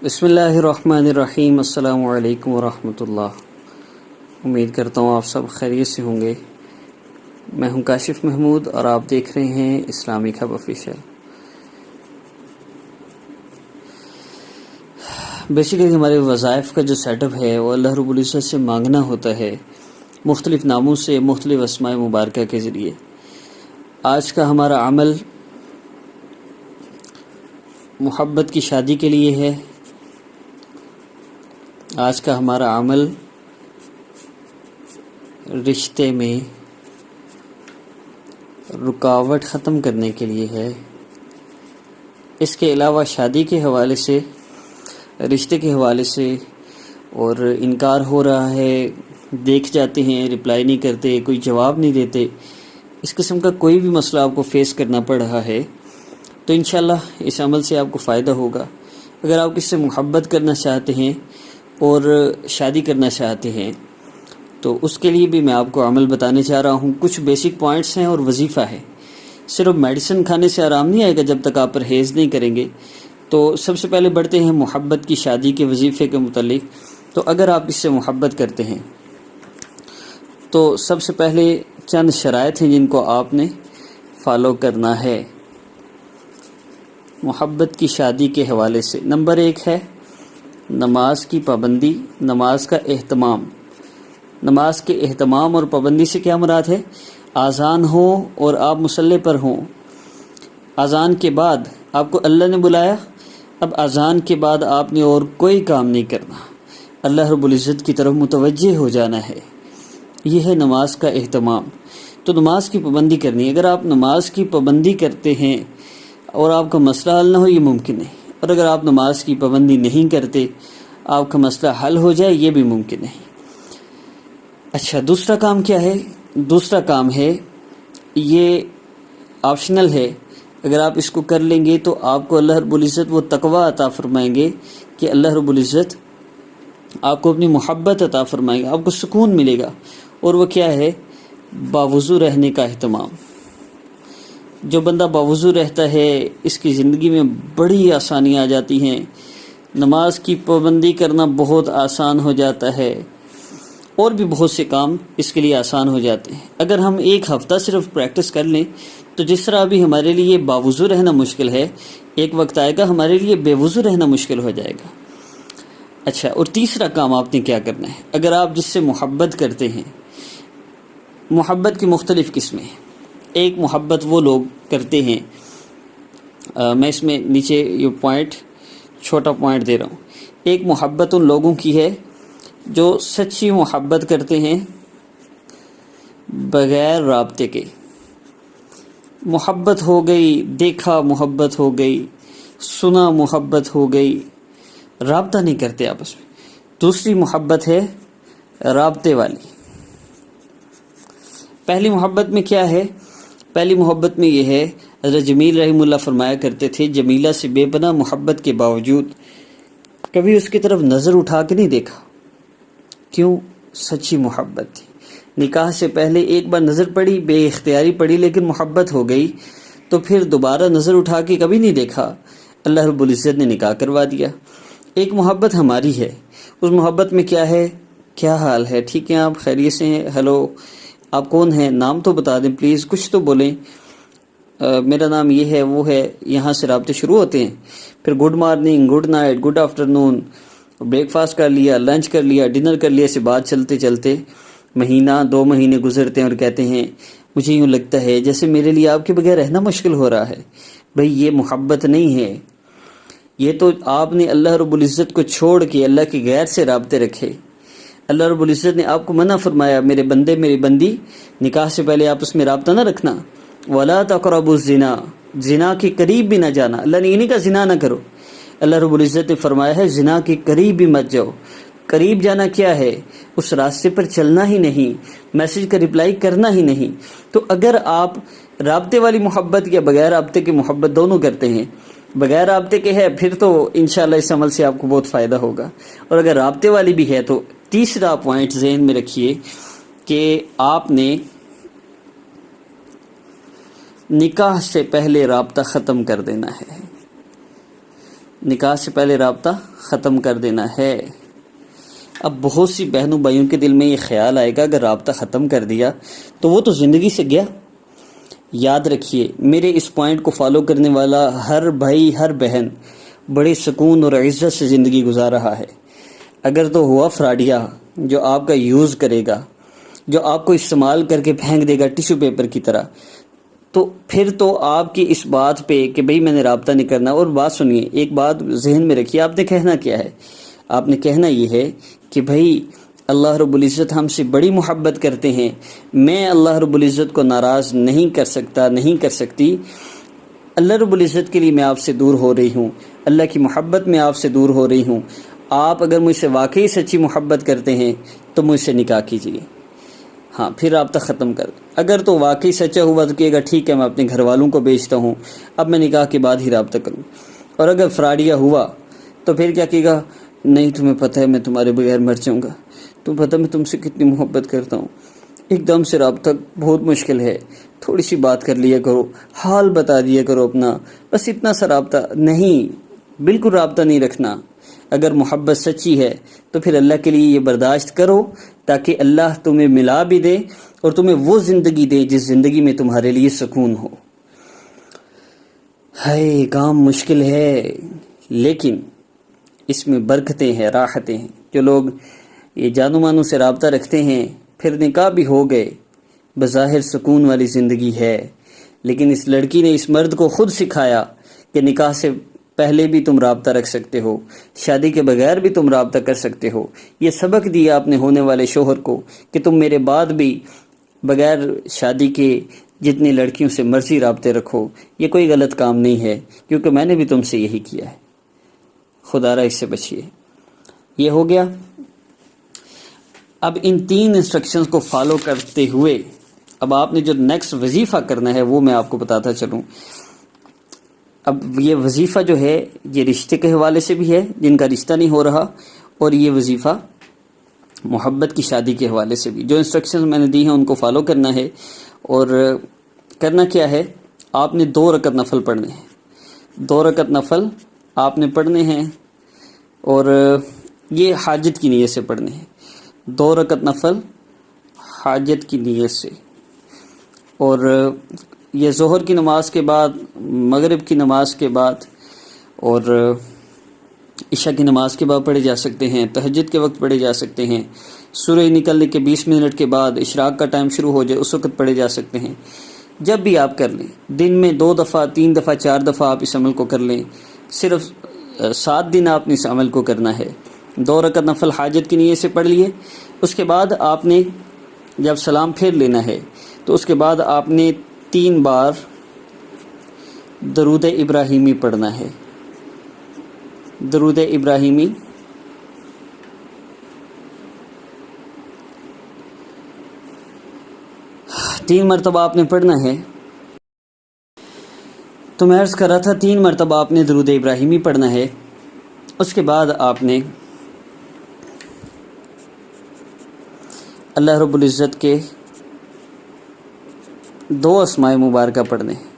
بسم اللہ الرحمن الرحیم۔ السلام علیکم ورحمۃ اللہ۔ امید کرتا ہوں آپ سب خیریت سے ہوں گے۔ میں ہوں کاشف محمود اور آپ دیکھ رہے ہیں اسلامک ہب آفیشیل۔ بیسیکلی ہمارے وظائف کا جو سیٹ اپ ہے وہ اللہ رب العزت سے مانگنا ہوتا ہے، مختلف ناموں سے، مختلف اسماء مبارکہ کے ذریعے۔ آج کا ہمارا عمل محبت کی شادی کے لیے ہے۔ آج کا ہمارا عمل رشتے میں رکاوٹ ختم کرنے کے لیے ہے۔ اس کے علاوہ شادی کے حوالے سے، رشتے کے حوالے سے اور انکار ہو رہا ہے، دیکھ جاتے ہیں، رپلائی نہیں کرتے، کوئی جواب نہیں دیتے، اس قسم کا کوئی بھی مسئلہ آپ کو فیس کرنا پڑ رہا ہے تو انشاءاللہ اس عمل سے آپ کو فائدہ ہوگا۔ اگر آپ کس سے محبت کرنا چاہتے ہیں اور شادی کرنا چاہتے ہیں تو اس کے لیے بھی میں آپ کو عمل بتانے جا رہا ہوں۔ کچھ بیسک پوائنٹس ہیں اور وظیفہ ہے۔ صرف میڈیسن کھانے سے آرام نہیں آئے گا جب تک آپ پرہیز نہیں کریں گے۔ تو سب سے پہلے بڑھتے ہیں محبت کی شادی کے وظیفے کے متعلق۔ تو اگر آپ اس سے محبت کرتے ہیں تو سب سے پہلے چند شرائط ہیں جن کو آپ نے فالو کرنا ہے محبت کی شادی کے حوالے سے۔ نمبر 1 ہے نماز کی پابندی، نماز کا اہتمام۔ نماز کے اہتمام اور پابندی سے کیا مراد ہے؟ اذان ہو اور آپ مصلی پر ہوں، اذان کے بعد آپ کو اللہ نے بلایا، اب اذان کے بعد آپ نے اور کوئی کام نہیں کرنا، اللہ رب العزت کی طرف متوجہ ہو جانا ہے۔ یہ ہے نماز کا اہتمام۔ تو نماز کی پابندی کرنی ہے۔ اگر آپ نماز کی پابندی کرتے ہیں اور آپ کا مسئلہ حل نہ ہو، یہ ممکن ہے، اور اگر آپ نماز کی پابندی نہیں کرتے آپ کا مسئلہ حل ہو جائے، یہ بھی ممکن ہے۔ اچھا، دوسرا کام کیا ہے؟ دوسرا کام ہے، یہ آپشنل ہے، اگر آپ اس کو کر لیں گے تو آپ کو اللہ رب العزت وہ تقوی عطا فرمائیں گے کہ اللہ رب العزت آپ کو اپنی محبت عطا فرمائیں گے، آپ کو سکون ملے گا۔ اور وہ کیا ہے؟ باوضو رہنے کا اہتمام۔ جو بندہ باوضو رہتا ہے اس کی زندگی میں بڑی آسانیاں آ جاتی ہیں، نماز کی پابندی کرنا بہت آسان ہو جاتا ہے، اور بھی بہت سے کام اس کے لیے آسان ہو جاتے ہیں۔ اگر ہم ایک ہفتہ صرف پریکٹس کر لیں تو جس طرح ابھی ہمارے لیے باوضو رہنا مشکل ہے، ایک وقت آئے گا ہمارے لیے بے وضو رہنا مشکل ہو جائے گا۔ اچھا، اور تیسرا کام آپ نے کیا کرنا ہے؟ اگر آپ جس سے محبت کرتے ہیں، محبت کی مختلف قسمیں ہیں۔ ایک محبت وہ لوگ کرتے ہیں، میں اس میں نیچے یہ پوائنٹ چھوٹا پوائنٹ دے رہا ہوں۔ ایک محبت ان لوگوں کی ہے جو سچی محبت کرتے ہیں بغیر رابطے کے۔ محبت ہو گئی، دیکھا محبت ہو گئی، سنا محبت ہو گئی، رابطہ نہیں کرتے آپس میں۔ دوسری محبت ہے رابطے والی۔ پہلی محبت میں کیا ہے؟ پہلی محبت میں یہ ہے، حضرت جمیل رحمہ اللہ فرمایا کرتے تھے، جمیلہ سے بے پناہ محبت کے باوجود کبھی اس کی طرف نظر اٹھا کے نہیں دیکھا۔ کیوں؟ سچی محبت تھی۔ نکاح سے پہلے ایک بار نظر پڑی، بے اختیاری پڑی، لیکن محبت ہو گئی تو پھر دوبارہ نظر اٹھا کے کبھی نہیں دیکھا، اللہ رب العزت نے نکاح کروا دیا۔ ایک محبت ہماری ہے، اس محبت میں کیا ہے؟ کیا حال ہے؟ ٹھیک ہے، آپ خیریت سے ہیں؟ ہیلو، آپ کون ہیں؟ نام تو بتا دیں پلیز، کچھ تو بولیں۔ میرا نام یہ ہے، وہ ہے، یہاں سے رابطے شروع ہوتے ہیں۔ پھر good morning, good night, good afternoon, breakfast کر لیا، لنچ کر لیا، ڈنر کر لیا، سے بات چلتے چلتے مہینہ 2 مہینے گزرتے ہیں اور کہتے ہیں مجھے یوں لگتا ہے جیسے میرے لیے آپ کے بغیر رہنا مشکل ہو رہا ہے۔ بھئی یہ محبت نہیں ہے، یہ تو آپ نے اللہ رب العزت کو چھوڑ کے اللہ کے غیر سے رابطے رکھے۔ اللہ رب العزت نے آپ کو منع فرمایا، میرے بندے میری بندی، نکاح سے پہلے آپس میں رابطہ نہ رکھنا۔ وَلَا تَقْرَبُوا الزِّنَا، زنا کے قریب بھی نہ جانا۔ اللہ نے یہ نہیں کہا زنا نہ کرو، اللہ رب العزت نے فرمایا ہے زنا کے قریب بھی مت جاؤ۔ قریب جانا کیا ہے؟ اس راستے پر چلنا ہی نہیں، میسج کا رپلائی کرنا ہی نہیں۔ تو اگر آپ رابطے والی محبت یا بغیر رابطے کی محبت دونوں کرتے ہیں، بغیر رابطے کے ہے پھر تو انشاءاللہ اس عمل سے آپ کو بہت فائدہ ہوگا، اور اگر رابطے والی بھی ہے تو تیسرا پوائنٹ ذہن میں رکھیے کہ آپ نے نکاح سے پہلے رابطہ ختم کر دینا ہے۔ نکاح سے پہلے رابطہ ختم کر دینا ہے۔ اب بہت سی بہنوں بھائیوں کے دل میں یہ خیال آئے گا اگر رابطہ ختم کر دیا تو وہ تو زندگی سے گیا۔ یاد رکھیے میرے اس پوائنٹ کو فالو کرنے والا ہر بھائی ہر بہن بڑے سکون اور عزت سے زندگی گزار رہا ہے۔ اگر تو ہوا فراڈیا جو آپ کا یوز کرے گا، جو آپ کو استعمال کر کے پھینک دے گا ٹیشو پیپر کی طرح، تو پھر تو آپ کی اس بات پہ کہ بھئی میں نے رابطہ نہیں کرنا۔ اور بات سنیے، ایک بات ذہن میں رکھیے، آپ نے کہنا کیا ہے؟ آپ نے کہنا یہ ہے کہ بھئی اللہ رب العزت ہم سے بڑی محبت کرتے ہیں، میں اللہ رب العزت کو ناراض نہیں کر سکتا، نہیں کر سکتی، اللہ رب العزت کے لیے میں آپ سے دور ہو رہی ہوں، اللہ کی محبت میں آپ سے دور ہو رہی ہوں۔ آپ اگر مجھ سے واقعی سچی محبت کرتے ہیں تو مجھ سے نکاح کیجیے، ہاں پھر رابطہ ختم کر۔ اگر تو واقعی سچا ہوا تو کہے گا ٹھیک ہے میں اپنے گھر والوں کو بیچتا ہوں، اب میں نکاح کے بعد ہی رابطہ کروں۔ اور اگر فراڈیا ہوا تو پھر کیا کہے گا؟ نہیں تمہیں پتہ ہے میں تمہارے بغیر مر جاؤں گا، تم پتہ میں تم سے کتنی محبت کرتا ہوں، ایک دم سے رابطہ بہت مشکل ہے، تھوڑی سی بات کر لیا کرو، حال بتا دیا کرو اپنا، بس اتنا سا رابطہ۔ نہیں، بالکل رابطہ نہیں رکھنا۔ اگر محبت سچی ہے تو پھر اللہ کے لیے یہ برداشت کرو تاکہ اللہ تمہیں ملا بھی دے اور تمہیں وہ زندگی دے جس زندگی میں تمہارے لیے سکون ہو۔ ہے کام مشکل ہے لیکن اس میں برکتیں ہیں، راحتیں ہیں۔ جو لوگ یہ جانو مانو سے رابطہ رکھتے ہیں پھر نکاح بھی ہو گئے، بظاہر سکون والی زندگی ہے، لیکن اس لڑکی نے اس مرد کو خود سکھایا کہ نکاح سے پہلے بھی تم رابطہ رکھ سکتے ہو، شادی کے بغیر بھی تم رابطہ کر سکتے ہو۔ یہ سبق دیا آپ نے ہونے والے شوہر کو کہ تم میرے بعد بھی بغیر شادی کے جتنی لڑکیوں سے مرضی رابطے رکھو، یہ کوئی غلط کام نہیں ہے، کیونکہ میں نے بھی تم سے یہی کیا ہے۔ خدا را اس سے بچیے۔ یہ ہو گیا۔ اب ان 3 انسٹرکشنز کو فالو کرتے ہوئے اب آپ نے جو نیکسٹ وظیفہ کرنا ہے وہ میں آپ کو بتاتا چلوں۔ اب یہ وظیفہ جو ہے یہ رشتے کے حوالے سے بھی ہے جن کا رشتہ نہیں ہو رہا، اور یہ وظیفہ محبت کی شادی کے حوالے سے بھی۔ جو انسٹرکشنز میں نے دی ہیں ان کو فالو کرنا ہے، اور کرنا کیا ہے؟ آپ نے 2 رکعت نفل پڑھنے ہیں، 2 رکعت نفل آپ نے پڑھنے ہیں، اور یہ حاجت کی نیت سے پڑھنے ہیں۔ 2 رکعت نفل حاجت کی نیت سے، اور یہ ظہر کی نماز کے بعد، مغرب کی نماز کے بعد، اور عشاء کی نماز کے بعد پڑھے جا سکتے ہیں، تہجد کے وقت پڑھے جا سکتے ہیں، سورج نکلنے کے 20 منٹ کے بعد اشراق کا ٹائم شروع ہو جائے اس وقت پڑھے جا سکتے ہیں۔ جب بھی آپ کر لیں، دن میں 2 دفعہ 3 دفعہ 4 دفعہ آپ اس عمل کو کر لیں، صرف 7 دن آپ نے اس عمل کو کرنا ہے۔ 2 رکعت نفل حاجت کی نیت سے پڑھ لیے، اس کے بعد آپ نے جب سلام پھیر لینا ہے تو اس کے بعد آپ نے 3 بار درود ابراہیمی پڑھنا ہے۔ درود ابراہیمی 3 مرتبہ آپ نے پڑھنا ہے۔ تو میں عرض کر رہا تھا 3 مرتبہ آپ نے درود ابراہیمی پڑھنا ہے۔ اس کے بعد آپ نے اللہ رب العزت کے 2 اسماء مبارکہ پڑھنے ہیں۔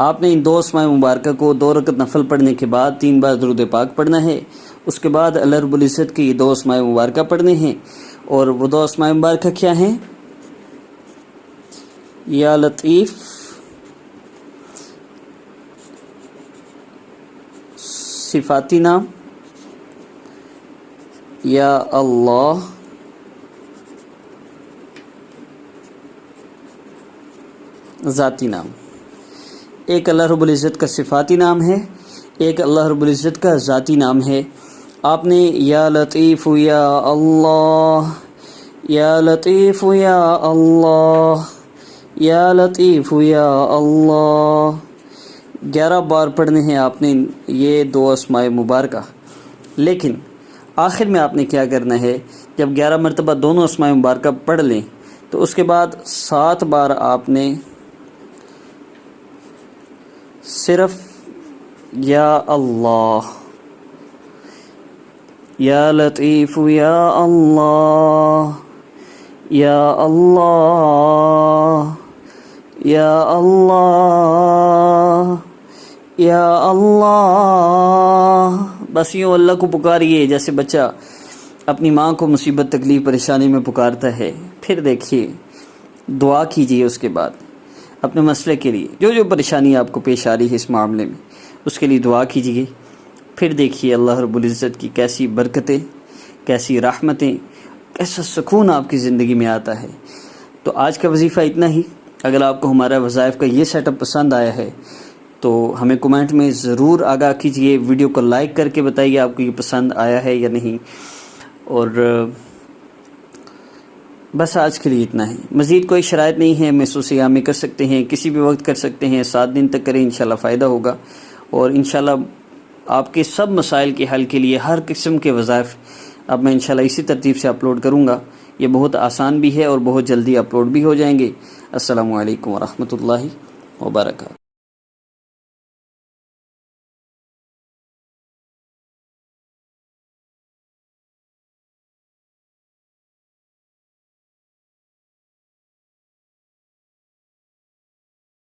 آپ نے ان 2 اسماء مبارکہ کو 2 رکعت نفل پڑھنے کے بعد 3 بار درود پاک پڑھنا ہے۔ اس کے بعد اللہ رب العزت کی 2 اسماء مبارکہ پڑھنے ہیں، اور وہ 2 اسماء مبارکہ کیا ہیں؟ یا لطیف، صفاتی نام، یا اللہ، ذاتی نام۔ ایک اللہ رب العزت کا صفاتی نام ہے، ایک اللہ رب العزت کا ذاتی نام ہے۔ آپ نے یا لطیف یا اللہ، یا لطیف یا اللہ، یا لطیف یا اللہ 11 بار پڑھنے ہیں آپ نے یہ 2 اسماء مبارکہ۔ لیکن آخر میں آپ نے کیا کرنا ہے؟ جب 11 مرتبہ دونوں اسماء مبارکہ پڑھ لیں تو اس کے بعد 7 بار آپ نے صرف یا اللہ، یا لطیف یا اللہ، یا اللہ، یا اللہ یا اللہ. بس یوں اللہ کو پکاریے جیسے بچہ اپنی ماں کو مصیبت تکلیف پریشانی میں پکارتا ہے. پھر دیکھیے دعا کیجیے اس کے بعد اپنے مسئلے کے لیے، جو پریشانی آپ کو پیش آ رہی ہے اس معاملے میں اس کے لیے دعا کیجیے. پھر دیکھیے اللہ رب العزت کی کیسی برکتیں، کیسی رحمتیں، کیسا سکون آپ کی زندگی میں آتا ہے. تو آج کا وظیفہ اتنا ہی. اگر آپ کو ہمارا وظائف کا یہ سیٹ اپ پسند آیا ہے تو ہمیں کمنٹ میں ضرور آگاہ کیجیے. ویڈیو کو لائک کر کے بتائیے آپ کو یہ پسند آیا ہے یا نہیں. اور بس آج کے لیے اتنا ہے. مزید کوئی شرائط نہیں ہے، محسوس یام کر سکتے ہیں، کسی بھی وقت کر سکتے ہیں. 7 دن تک کریں، انشاءاللہ فائدہ ہوگا. اور انشاءاللہ آپ کے سب مسائل کے حل کے لیے ہر قسم کے وظائف اب میں انشاءاللہ اسی ترتیب سے اپلوڈ کروں گا. یہ بہت آسان بھی ہے اور بہت جلدی اپلوڈ بھی ہو جائیں گے. السلام علیکم ورحمۃ اللہ وبرکاتہ.